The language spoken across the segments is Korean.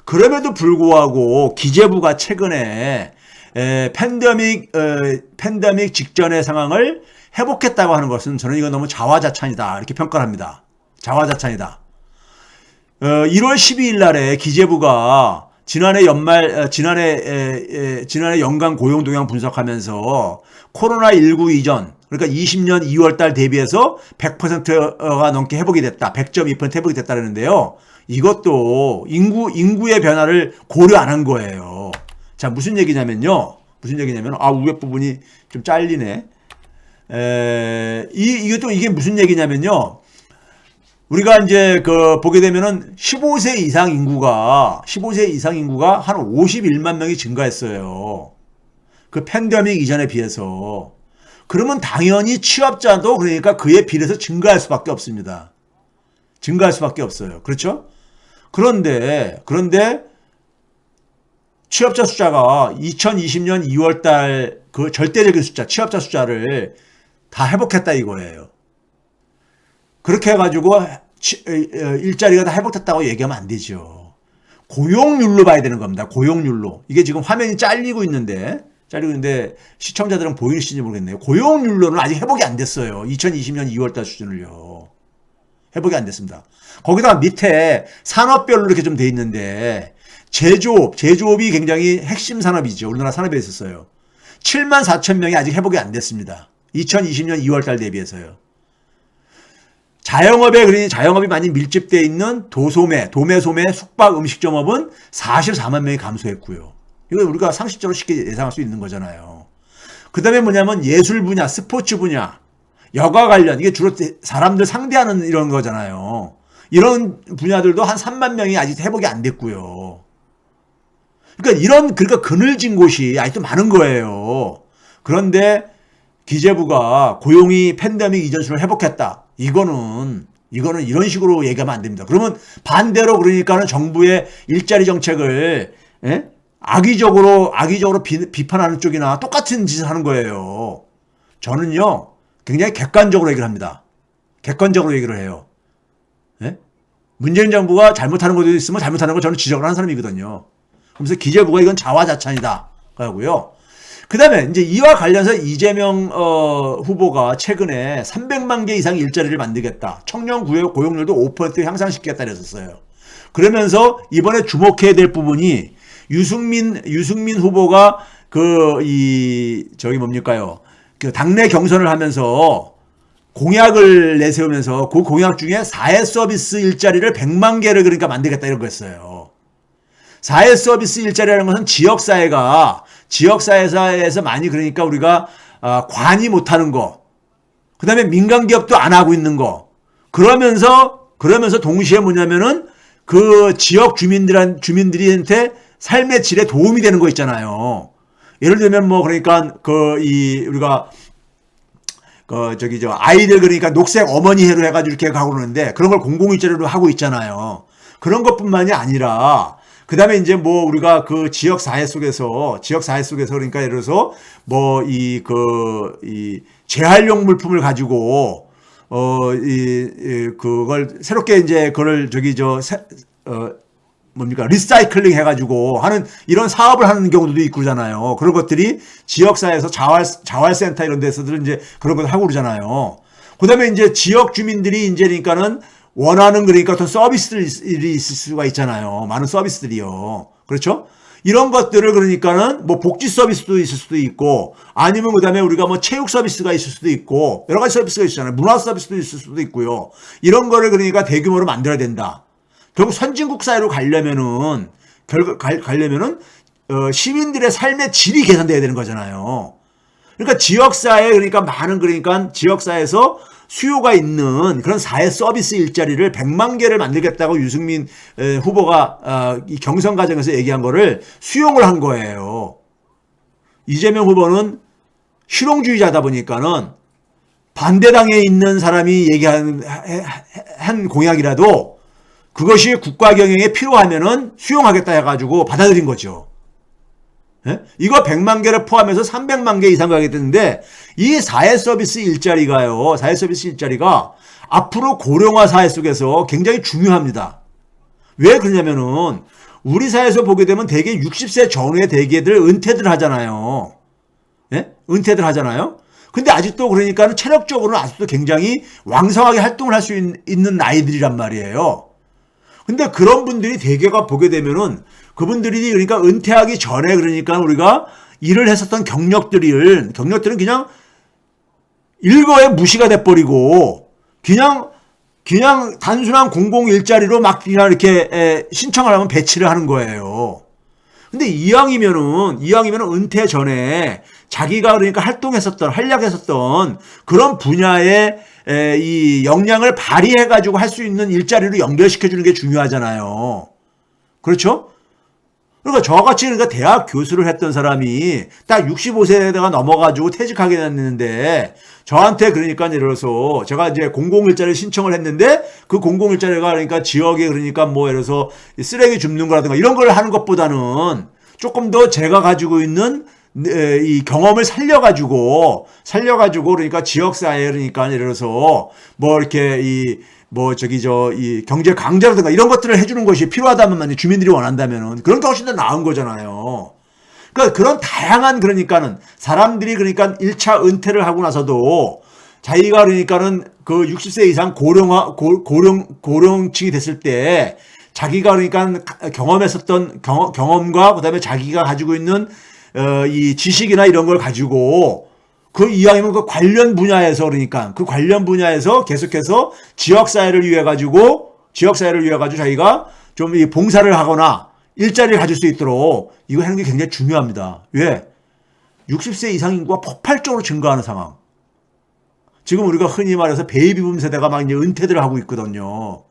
그럼에도 불구하고 기재부가 최근에 팬데믹 직전의 상황을 회복했다고 하는 것은 저는 이건 너무 자화자찬이다 이렇게 평가를 합니다. 자화자찬이다. 1월 12일 날에 기재부가 지난해 연간 고용 동향 분석하면서 코로나19 이전, 그러니까 20년 2월 달 대비해서 100%가 넘게 회복이 됐다. 100.2% 회복이 됐다 그러는데요. 이것도 인구의 변화를 고려 안 한 거예요. 자, 무슨 얘기냐면요. 위에 부분이 좀 잘리네. 이게 무슨 얘기냐면요. 우리가 이제 보게 되면은 15세 이상 인구가 한 51만 명이 증가했어요. 그 팬데믹 이전에 비해서. 그러면 당연히 취업자도 그러니까 그에 비례해서 증가할 수밖에 없습니다. 증가할 수밖에 없어요. 그렇죠? 그런데 취업자 숫자가 2020년 2월 달 그 절대적인 숫자, 취업자 숫자를 다 회복했다 이거예요. 그렇게 해가지고 일자리가 다 회복됐다고 얘기하면 안 되죠. 고용률로 봐야 되는 겁니다. 고용률로. 이게 지금 화면이 잘리고 있는데 시청자들은 보이실지 모르겠네요. 고용률로는 아직 회복이 안 됐어요. 2020년 2월달 수준을요. 회복이 안 됐습니다. 거기다가 밑에 산업별로 이렇게 좀 돼 있는데 제조업이 굉장히 핵심 산업이죠. 우리나라 산업에 있었어요. 7만 4천 명이 아직 회복이 안 됐습니다. 2020년 2월달 대비해서요. 자영업이 많이 밀집되어 있는 도매소매, 숙박, 음식점업은 44만 명이 감소했고요. 이거 우리가 상식적으로 쉽게 예상할 수 있는 거잖아요. 그 다음에 뭐냐면 예술 분야, 스포츠 분야, 여가 관련, 이게 주로 사람들 상대하는 이런 거잖아요. 이런 분야들도 한 3만 명이 아직 회복이 안 됐고요. 그러니까 그늘진 곳이 아직도 많은 거예요. 그런데 기재부가 고용이 팬데믹 이전 수준을 회복했다. 이거는 이런 식으로 얘기하면 안 됩니다. 그러면 반대로 그러니까는 정부의 일자리 정책을 악의적으로 비판하는 쪽이나 똑같은 짓을 하는 거예요. 저는요 굉장히 객관적으로 얘기를 합니다. 객관적으로 얘기를 해요. 문재인 정부가 잘못하는 것도 있으면 잘못하는 거 저는 지적을 하는 사람이거든요. 그래서 기재부가 이건 자화자찬이다 하고요. 그 다음에 이제 이와 관련해서 이재명 후보가 최근에 300만 개 이상 일자리를 만들겠다. 청년 고용률도 5% 향상시키겠다 그랬었어요. 그러면서 이번에 주목해야 될 부분이 유승민 후보가 그 당내 경선을 하면서 공약을 내세우면서 그 공약 중에 사회 서비스 일자리를 100만 개를 그러니까 만들겠다 이런 거였어요. 사회 서비스 일자리라는 것은 지역사회에서 많이 그러니까 우리가 관이 못하는 거, 그 다음에 민간기업도 안 하고 있는 거, 그러면서 동시에 뭐냐면은 그 지역 주민들한테 삶의 질에 도움이 되는 거 있잖아요. 예를 들면 그러니까 우리가 아이들 그러니까 녹색 어머니회로 해가지고 이렇게 가고 그러는데 그런 걸 공공일자리로 하고 있잖아요. 그런 것뿐만이 아니라 그 다음에 이제 우리가 그 지역사회 속에서 그러니까 예를 들어서 재활용 물품을 가지고 그걸 새롭게 이제 그걸 리사이클링 해가지고 하는 이런 사업을 하는 경우도 있고 그러잖아요. 그런 것들이 지역사회에서 자활센터 이런 데서들 이제 그런 걸 하고 그러잖아요. 그 다음에 이제 지역 주민들이 이제 그러니까는 원하는 그러니까 어떤 서비스들이 있을 수가 있잖아요. 많은 서비스들이요. 그렇죠? 이런 것들을 그러니까는 복지 서비스도 있을 수도 있고 아니면 그다음에 우리가 체육 서비스가 있을 수도 있고 여러 가지 서비스가 있잖아요. 문화 서비스도 있을 수도 있고요. 이런 거를 그러니까 대규모로 만들어야 된다. 결국 선진국 사회로 가려면은 시민들의 삶의 질이 개선돼야 되는 거잖아요. 그러니까 지역사회 그러니까 지역사회에서 수요가 있는 그런 사회 서비스 일자리를 100만 개를 만들겠다고 유승민 후보가 이 경선 과정에서 얘기한 거를 수용을 한 거예요. 이재명 후보는 실용주의자다 보니까는 반대당에 있는 사람이 한 공약이라도 그것이 국가 경영에 필요하면은 수용하겠다 해가지고 받아들인 거죠. 이거 100만 개를 포함해서 300만 개 이상 가겠다는데 이 사회 서비스 일자리가 앞으로 고령화 사회 속에서 굉장히 중요합니다. 왜 그러냐면은 우리 사회에서 보게 되면 대개 60세 전후의 대개들 은퇴들 하잖아요. 예? 은퇴들 하잖아요. 근데 아직도 그러니까는 체력적으로는 아직도 굉장히 왕성하게 활동을 할 수 있는 나이들이란 말이에요. 근데 그런 분들이 대개가 보게 되면은 그분들이 그러니까 은퇴하기 전에 그러니까 우리가 일을 했었던 경력들은 그냥 일거에 무시가 돼버리고 그냥 단순한 공공 일자리로 막 그냥 이렇게 신청을 하면 배치를 하는 거예요. 근데 이왕이면은 은퇴 전에 자기가 그러니까 활약했었던 그런 분야의 이 역량을 발휘해가지고 할 수 있는 일자리로 연결시켜주는 게 중요하잖아요. 그렇죠? 그러니까 저같이 그러니까 대학 교수를 했던 사람이 딱 65세에다가 넘어가지고 퇴직하게 됐는데 저한테 그러니까 예를 들어서 제가 이제 공공일자리 신청을 했는데 그 공공일자리가 그러니까 지역에 그러니까 뭐 예를 들어서 쓰레기 줍는 거라든가 이런 걸 하는 것보다는 조금 더 제가 가지고 있는 이 경험을 살려가지고 그러니까 지역사회 그러니까 예를 들어서 뭐 이렇게 이 경제 강좌라든가 이런 것들을 해주는 것이 필요하다면 주민들이 원한다면은 그런 게 훨씬 더 나은 거잖아요. 그러니까 그런 다양한 그러니까는 사람들이 그러니까 1차 은퇴를 하고 나서도 자기가 그러니까는 그 60세 이상 고령층이 됐을 때 자기가 그러니까 경험했었던 경험과 그다음에 자기가 가지고 있는 이 지식이나 이런 걸 가지고 그 이왕이면 그 관련 분야에서 그러니까 그 관련 분야에서 계속해서 지역사회를 위해 가지고 자기가 좀 이 봉사를 하거나 일자리를 가질 수 있도록 이거 하는 게 굉장히 중요합니다. 왜? 60세 이상 인구가 폭발적으로 증가하는 상황. 지금 우리가 흔히 말해서 베이비붐 세대가 막 이제 은퇴들을 하고 있거든요.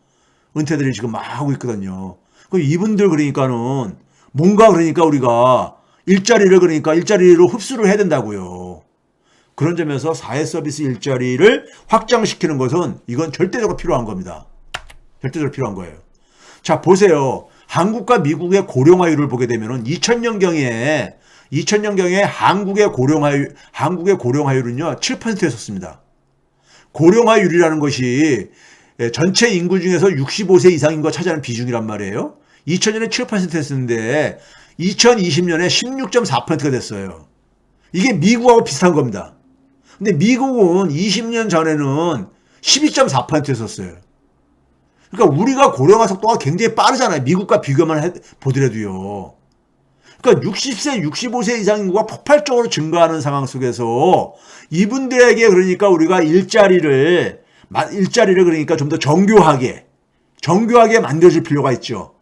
은퇴들이 지금 막 하고 있거든요. 그럼 이분들 그러니까는 뭔가 그러니까 우리가 일자리로 흡수를 해야 된다고요. 그런 점에서 사회 서비스 일자리를 확장시키는 것은 이건 절대적으로 필요한 겁니다. 절대적으로 필요한 거예요. 자, 보세요. 한국과 미국의 고령화율을 보게 되면은 2000년경에 한국의 고령화율은요 7%였었습니다. 고령화율이라는 것이 전체 인구 중에서 65세 이상 인구가 차지하는 비중이란 말이에요. 2000년에 7%였었는데 2020년에 16.4%가 됐어요. 이게 미국하고 비슷한 겁니다. 근데 미국은 20년 전에는 12.4%였었어요. 그러니까 우리가 고령화 속도가 굉장히 빠르잖아요. 미국과 비교만 보더라도요. 그러니까 60세, 65세 이상 인구가 폭발적으로 증가하는 상황 속에서 이분들에게 그러니까 우리가 일자리를 그러니까 좀 더 정교하게 만들어줄 필요가 있죠.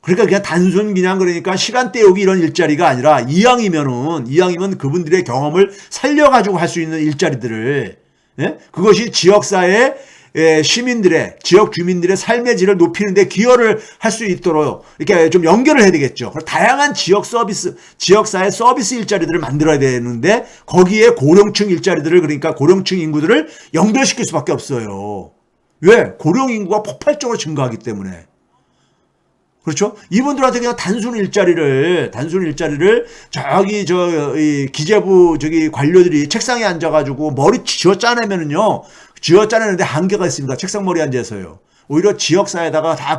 그러니까 그냥 단순 그러니까 시간 때우기 이런 일자리가 아니라 이왕이면 그분들의 경험을 살려가지고 할 수 있는 일자리들을 그것이 지역사회 지역 주민들의 삶의 질을 높이는 데 기여를 할 수 있도록 이렇게 좀 연결을 해야 되겠죠. 다양한 지역사회 서비스 일자리들을 만들어야 되는데 거기에 고령층 일자리들을 그러니까 고령층 인구들을 연결시킬 수밖에 없어요. 왜? 고령 인구가 폭발적으로 증가하기 때문에. 그렇죠? 이분들한테 그냥 단순 일자리를 이 기재부 관료들이 책상에 앉아가지고 머리 쥐어 짜내는데 한계가 있습니다. 책상 머리에 앉아서요. 오히려 지역사회에다가 다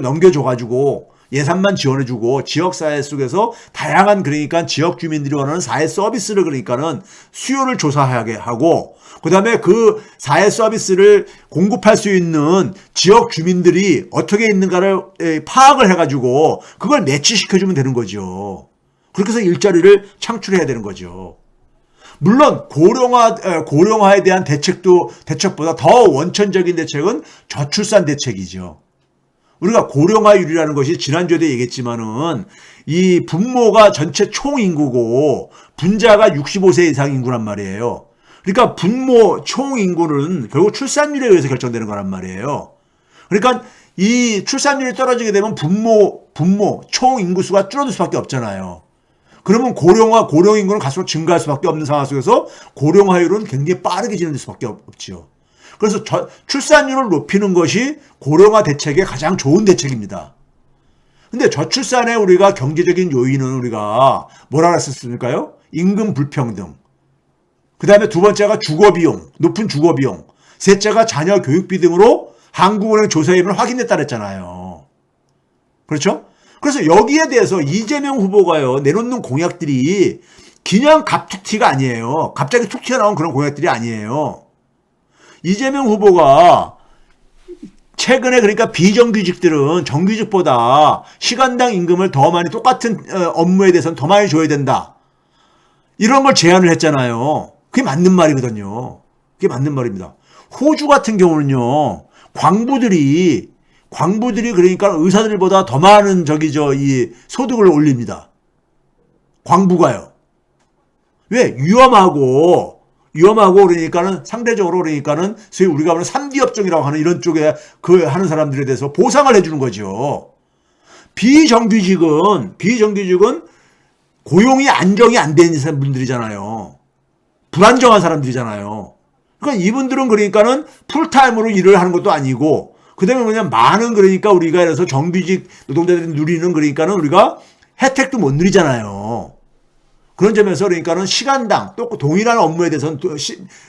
넘겨줘가지고 예산만 지원해주고 지역사회 속에서 다양한 그러니까 지역 주민들이 원하는 사회 서비스를 그러니까는 수요를 조사하게 하고 그 다음에 그 사회 서비스를 공급할 수 있는 지역 주민들이 어떻게 있는가를 파악을 해가지고 그걸 매치시켜주면 되는 거죠. 그렇게 해서 일자리를 창출해야 되는 거죠. 물론 고령화에 대한 대책보다 더 원천적인 대책은 저출산 대책이죠. 우리가 고령화율이라는 것이 지난주에도 얘기했지만은 이 분모가 전체 총 인구고 분자가 65세 이상 인구란 말이에요. 그러니까 분모 총 인구는 결국 출산율에 의해서 결정되는 거란 말이에요. 그러니까 이 출산율이 떨어지게 되면 분모 총 인구수가 줄어들 수밖에 없잖아요. 그러면 고령 인구는 갈수록 증가할 수밖에 없는 상황 속에서 고령화율은 굉장히 빠르게 진행될 수밖에 없지요. 그래서 출산율을 높이는 것이 고령화 대책의 가장 좋은 대책입니다. 근데 저출산의 우리가 경제적인 요인은 우리가 뭐라 했었습니까요? 임금 불평등. 그 다음에 두 번째가 높은 주거비용. 셋째가 자녀 교육비 등으로 한국은행 조사임을 확인했다 그랬잖아요. 그렇죠? 그래서 여기에 대해서 이재명 후보가요, 내놓는 공약들이 그냥 갑툭튀가 아니에요. 갑자기 툭 튀어나온 그런 공약들이 아니에요. 이재명 후보가 최근에 그러니까 비정규직들은 정규직보다 시간당 임금을 더 많이 똑같은 업무에 대해서는 더 많이 줘야 된다. 이런 걸 제안을 했잖아요. 그게 맞는 말이거든요. 그게 맞는 말입니다. 호주 같은 경우는요, 광부들이 그러니까 의사들보다 더 많은 이 소득을 올립니다. 광부가요. 왜? 위험하고 그러니까는 상대적으로 그러니까는 소위 우리가 하는 3D 업종이라고 하는 이런 쪽에 하는 사람들에 대해서 보상을 해주는 거죠. 비정규직은 고용이 안정이 안 되는 분들이잖아요. 불안정한 사람들이잖아요. 그러니까 이분들은 그러니까는 풀타임으로 일을 하는 것도 아니고, 그 다음에 뭐냐면 많은 그러니까 우리가 그래서 정규직 노동자들이 누리는 그러니까는 우리가 혜택도 못 누리잖아요. 그런 점에서 그러니까는 시간당 또 동일한 업무에 대해서는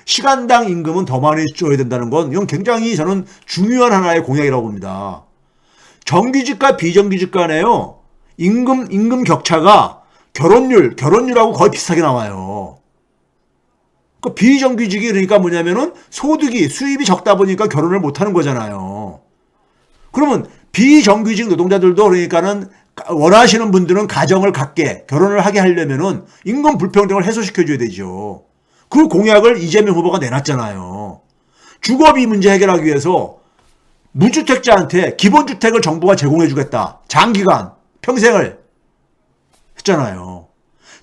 시간당 임금은 더 많이 줘야 된다는 건 이건 굉장히 저는 중요한 하나의 공약이라고 봅니다. 정규직과 비정규직 간에요, 임금 격차가 결혼율하고 거의 비슷하게 나와요. 그 비정규직이 그러니까 뭐냐면은 수입이 적다 보니까 결혼을 못 하는 거잖아요. 그러면 비정규직 노동자들도 그러니까는 원하시는 분들은 가정을 갖게, 결혼을 하게 하려면은 임금 불평등을 해소시켜줘야 되죠. 그 공약을 이재명 후보가 내놨잖아요. 주거비 문제 해결하기 위해서 무주택자한테 기본주택을 정부가 제공해주겠다. 장기간, 평생을 했잖아요.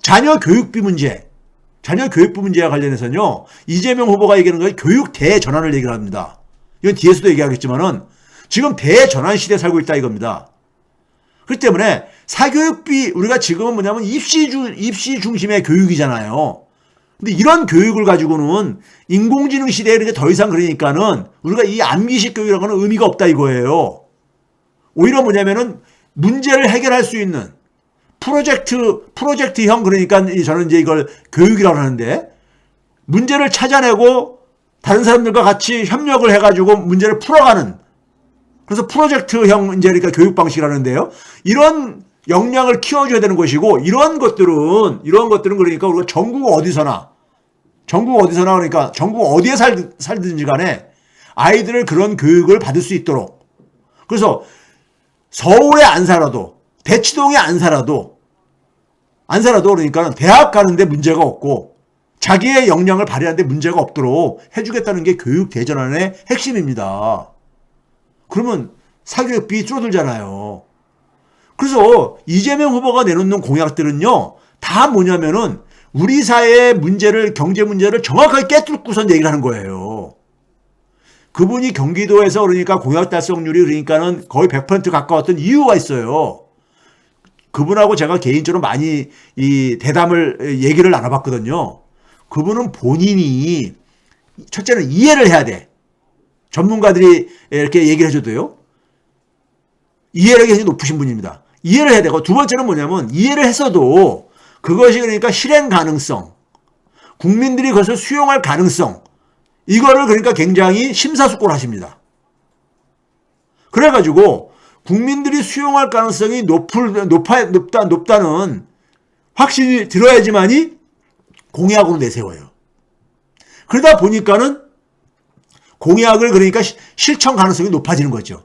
자녀 교육비 문제와 관련해서는요, 이재명 후보가 얘기하는 거예요. 교육 대전환을 얘기를 합니다. 이건 뒤에서도 얘기하겠지만은 지금 대전환 시대에 살고 있다 이겁니다. 그렇기 때문에 사교육비, 우리가 지금은 뭐냐면 입시 중심의 교육이잖아요. 근데 이런 교육을 가지고는 인공지능 시대에 이렇게 더 이상 그러니까는 우리가 이 암기식 교육이라는 건 의미가 없다 이거예요. 오히려 뭐냐면은 문제를 해결할 수 있는 프로젝트형, 그러니까 저는 이제 이걸 교육이라고 하는데, 문제를 찾아내고 다른 사람들과 같이 협력을 해가지고 문제를 풀어가는, 그래서 프로젝트형 이제 그러니까 교육 방식이라는데요. 이런 역량을 키워줘야 되는 것이고, 이런 것들은 그러니까 우리가 전국 어디서나 그러니까 전국 어디에 살든지 간에 아이들을 그런 교육을 받을 수 있도록. 그래서 서울에 안 살아도, 대치동에 안 살아도 그러니까 대학 가는데 문제가 없고 자기의 역량을 발휘하는데 문제가 없도록 해주겠다는 게 교육 대전환의 핵심입니다. 그러면 사교육비 줄어들잖아요. 그래서 이재명 후보가 내놓는 공약들은요, 다 뭐냐면은 우리 사회의 경제 문제를 정확하게 깨뚫고선 얘기를 하는 거예요. 그분이 경기도에서 그러니까 공약 달성률이 그러니까는 거의 100% 가까웠던 이유가 있어요. 그분하고 제가 개인적으로 많이 이 얘기를 나눠봤거든요. 그분은 본인이 첫째는 이해를 해야 돼. 전문가들이 이렇게 얘기를 해줘도요. 이해력이 굉장히 높으신 분입니다. 이해를 해야 되고, 두 번째는 뭐냐면 이해를 했어도 그것이 그러니까 실행 가능성, 국민들이 그것을 수용할 가능성, 이거를 그러니까 굉장히 심사숙고를 하십니다. 그래가지고 국민들이 수용할 가능성이 높다는 확신이 들어야지만이 공약으로 내세워요. 그러다 보니까는 공약을 그러니까 실천 가능성이 높아지는 거죠.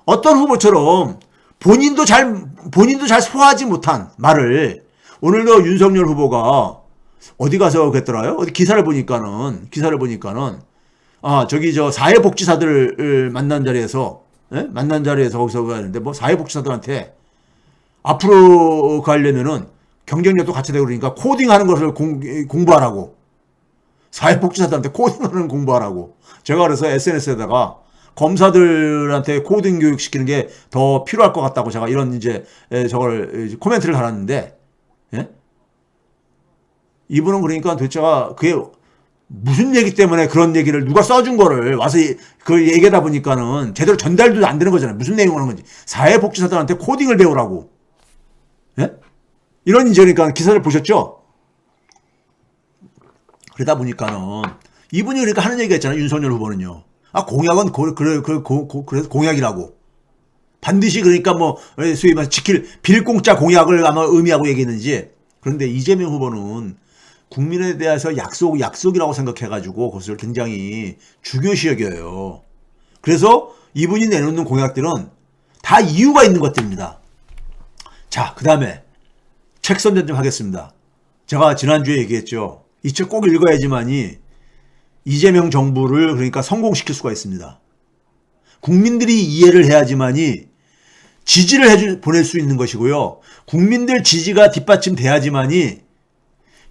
어떤 후보처럼 본인도 잘 소화하지 못한 말을 오늘도 윤석열 후보가 어디 가서 그랬더라요? 어디 기사를 보니까는 사회복지사들을 만난 자리에서 거기서 가는데 뭐 사회복지사들한테 앞으로 가려면은 경쟁력도 같이 되고 그러니까 코딩하는 것을 공부하라고, 사회복지사들한테 코딩하는 공부하라고. 제가 그래서 SNS에다가 검사들한테 코딩 교육 시키는 게 더 필요할 것 같다고 제가 이런 이제 저걸 코멘트를 달았는데, 예? 이분은 그러니까 도대체가 그게 무슨 얘기 때문에 그런 얘기를 누가 써준 거를 와서 그 얘기하다 보니까는 제대로 전달도 안 되는 거잖아요. 무슨 내용 하는 건지. 사회복지사들한테 코딩을 배우라고. 예? 이런 이제 그러니까 기사를 보셨죠? 그러다 보니까는 이분이 그러니까 하는 얘기가 있잖아요. 윤석열 후보는요. 공약은 그래서 공약이라고. 반드시 그러니까 뭐 소위 말 지킬 빌공짜 공약을 아마 의미하고 얘기했는지. 그런데 이재명 후보는 국민에 대해서 약속이라고 생각해가지고 그것을 굉장히 중요시 여겨요. 그래서 이분이 내놓는 공약들은 다 이유가 있는 것들입니다. 자, 그 다음에 책 선전 좀 하겠습니다. 제가 지난주에 얘기했죠. 이 책 꼭 읽어야지만이 이재명 정부를 그러니까 성공시킬 수가 있습니다. 국민들이 이해를 해야지만이 지지를 보낼 수 있는 것이고요. 국민들 지지가 뒷받침돼야지만이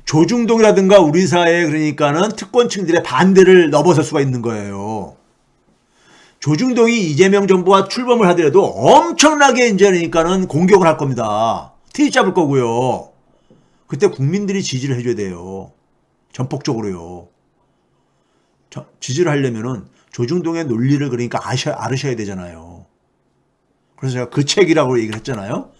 조중동이라든가 우리 사회 그러니까는 특권층들의 반대를 넘어설 수가 있는 거예요. 조중동이 이재명 정부와 출범을 하더라도 엄청나게 이제 그러니까는 공격을 할 겁니다. 트집 잡을 거고요. 그때 국민들이 지지를 해줘야 돼요. 전폭적으로요. 지지를 하려면은 조중동의 논리를 그러니까 알으셔야 되잖아요. 그래서 제가 그 책이라고 얘기를 했잖아요.